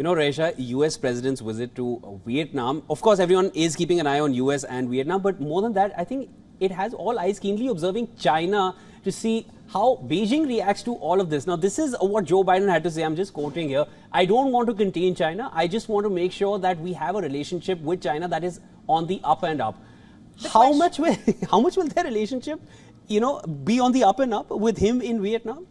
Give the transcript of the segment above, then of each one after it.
You know, Resha, US President's visit to Vietnam, of course, everyone is keeping an eye on US and Vietnam, but more than that, I think it has all eyes keenly observing China to see how Beijing reacts to all of this. Now, this is what Joe Biden had to say. I'm just quoting here. I don't want to contain China. I just want to make sure that we have a relationship with China that is on the up and up. How much will their relationship, be on the up and up with him in Vietnam?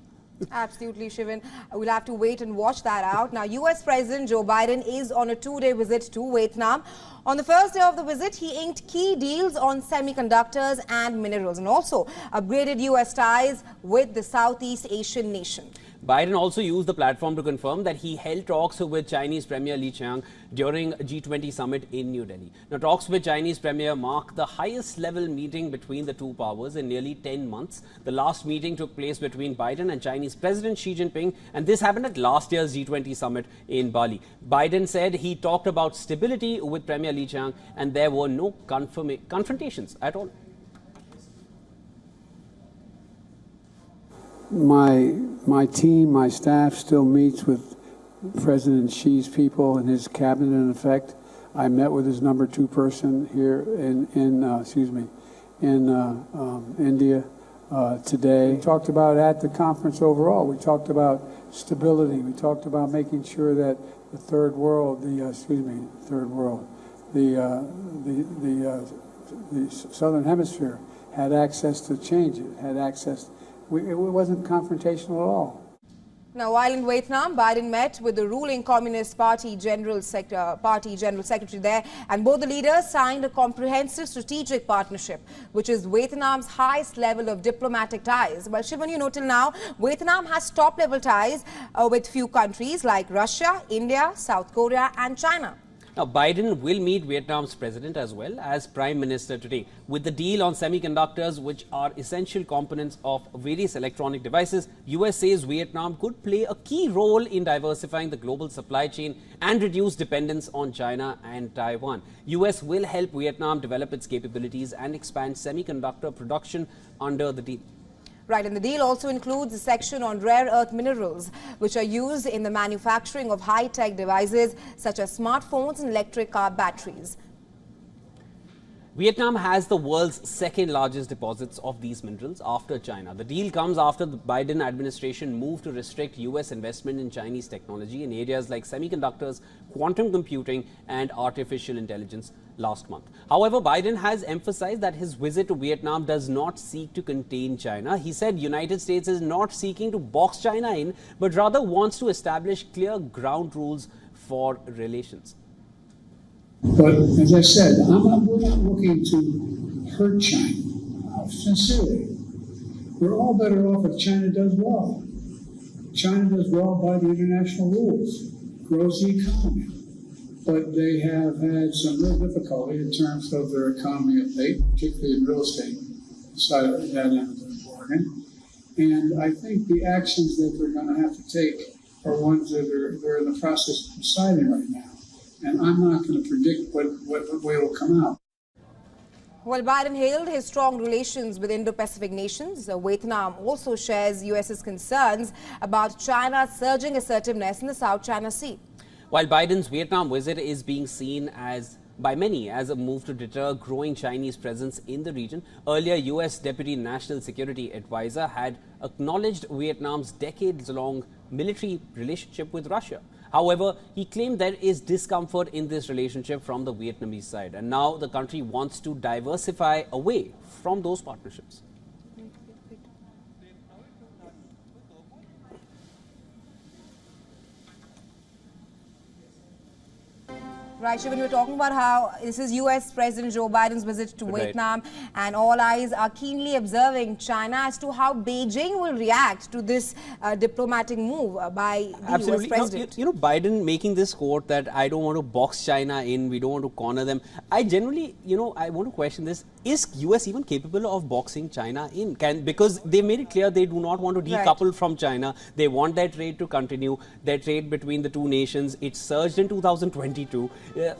Absolutely, Shivan. We'll have to wait and watch that out. Now, US President Joe Biden is on a two-day visit to Vietnam. On the first day of the visit, he inked key deals on semiconductors and minerals and also upgraded US ties with the Southeast Asian nation. Biden also used the platform to confirm that he held talks with Chinese Premier Li Qiang during G20 Summit in New Delhi. Now, talks with Chinese Premier mark the highest level meeting between the two powers in nearly 10 months. The last meeting took place between Biden and Chinese President Xi Jinping, and this happened at last year's G20 Summit in Bali. Biden said he talked about stability with Premier Li Qiang and there were no confrontations at all. My team, my staff still meets with President Xi's people and his cabinet in effect. I met with his number 2 person here in India today. We talked about at the conference overall. We talked about stability. We talked about making sure that the third world, the southern hemisphere had access to change. It had access. It wasn't confrontational at all. Now, while in Vietnam, Biden met with the ruling Communist Party General Secretary there, and both the leaders signed a comprehensive strategic partnership, which is Vietnam's highest level of diplomatic ties. But Shivan, till now, Vietnam has top-level ties with few countries like Russia, India, South Korea, and China. Now, Biden will meet Vietnam's president as well as Prime Minister today. With the deal on semiconductors, which are essential components of various electronic devices, US says Vietnam could play a key role in diversifying the global supply chain and reduce dependence on China and Taiwan. US will help Vietnam develop its capabilities and expand semiconductor production under the deal. Right, and the deal also includes a section on rare earth minerals, which are used in the manufacturing of high-tech devices such as smartphones and electric car batteries. Vietnam has the world's second largest deposits of these minerals after China. The deal comes after the Biden administration moved to restrict US investment in Chinese technology in areas like semiconductors, quantum computing and artificial intelligence last month. However, Biden has emphasized that his visit to Vietnam does not seek to contain China. He said United States is not seeking to box China in, but rather wants to establish clear ground rules for relations. But as I said, we're not looking to hurt China, sincerely. We're all better off if China does well. China does well by the international rules, grows the economy. But they have had some real difficulty in terms of their economy of late, particularly in real estate side of that end of the bargain. And I think the actions that they're going to have to take are ones that they're in the process of deciding right now. And I'm not going to predict what way will come out. Well, Biden hailed his strong relations with Indo-Pacific nations. Vietnam also shares US's concerns about China's surging assertiveness in the South China Sea. While Biden's Vietnam visit is being seen by many as a move to deter growing Chinese presence in the region, earlier US Deputy National Security Advisor had acknowledged Vietnam's decades-long military relationship with Russia. However, he claimed there is discomfort in this relationship from the Vietnamese side, and now the country wants to diversify away from those partnerships. Right, Shivan, we were talking about how this is US President Joe Biden's visit to Vietnam, and all eyes are keenly observing China as to how Beijing will react to this diplomatic move by the US President. Now, Biden making this quote that I don't want to box China in, we don't want to corner them. I generally, I want to question this. Is US even capable of boxing China in? Because they made it clear they do not want to decouple from China. They want their trade to continue, their trade between the two nations. It surged in 2022.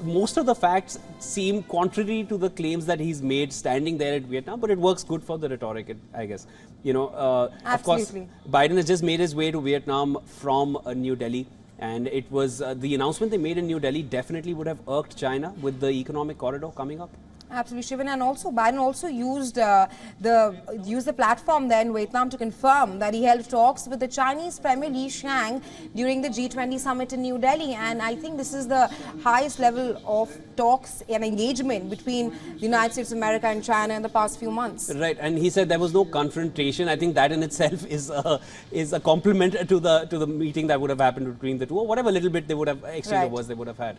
Most of the facts seem contrary to the claims that he's made standing there at Vietnam, but it works good for the rhetoric, I guess. Of course, Biden has just made his way to Vietnam from New Delhi. And it was the announcement they made in New Delhi definitely would have irked China with the economic corridor coming up. Absolutely, Shivan, and also Biden also used the platform there in Vietnam to confirm that he held talks with the Chinese Premier Li Qiang during the G20 Summit in New Delhi, and I think this is the highest level of talks and engagement between the United States of America and China in the past few months. Right, and he said there was no confrontation. I think that in itself is a compliment to the meeting that would have happened between the two, or whatever little bit they would have exchange of words they would have had.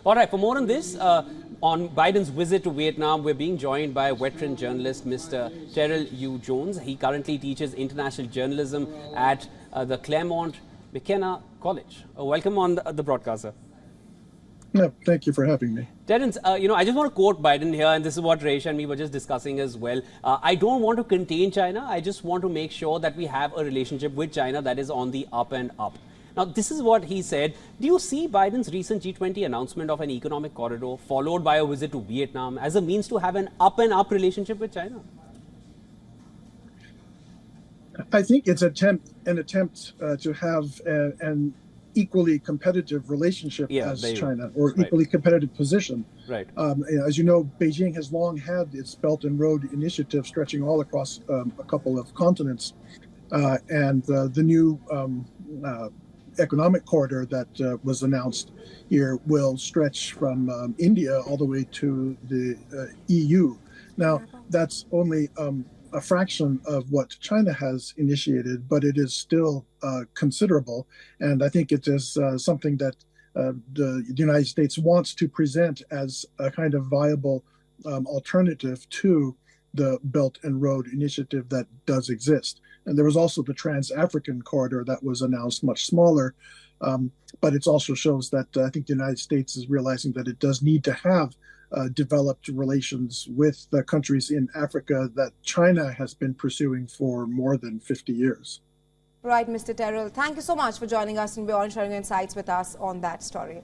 All right, for more on this, on Biden's visit to Vietnam, we're being joined by veteran journalist Mr. Terrell Yu Jones. He currently teaches international journalism at the Claremont McKenna College. Welcome on the broadcast, sir. No, thank you for having me. Terence, I just want to quote Biden here, and this is what Resh and me were just discussing as well. I don't want to contain China. I just want to make sure that we have a relationship with China that is on the up and up. Now, this is what he said. Do you see Biden's recent G20 announcement of an economic corridor followed by a visit to Vietnam as a means to have an up and up relationship with China? I think it's an attempt to have an equally competitive relationship as China, or equally competitive position. Right. As you know, Beijing has long had its Belt and Road Initiative stretching all across a couple of continents, and the new economic corridor that was announced here will stretch from India all the way to the EU. Now, that's only a fraction of what China has initiated, but it is still considerable. And I think it is something that the United States wants to present as a kind of viable alternative to the Belt and Road Initiative that does exist. And there was also the Trans-African corridor that was announced, much smaller, but it also shows that I think the United States is realizing that it does need to have developed relations with the countries in Africa that China has been pursuing for more than 50 years. Right, Mr. Terrell. Thank you so much for joining us and sharing your insights with us on that story.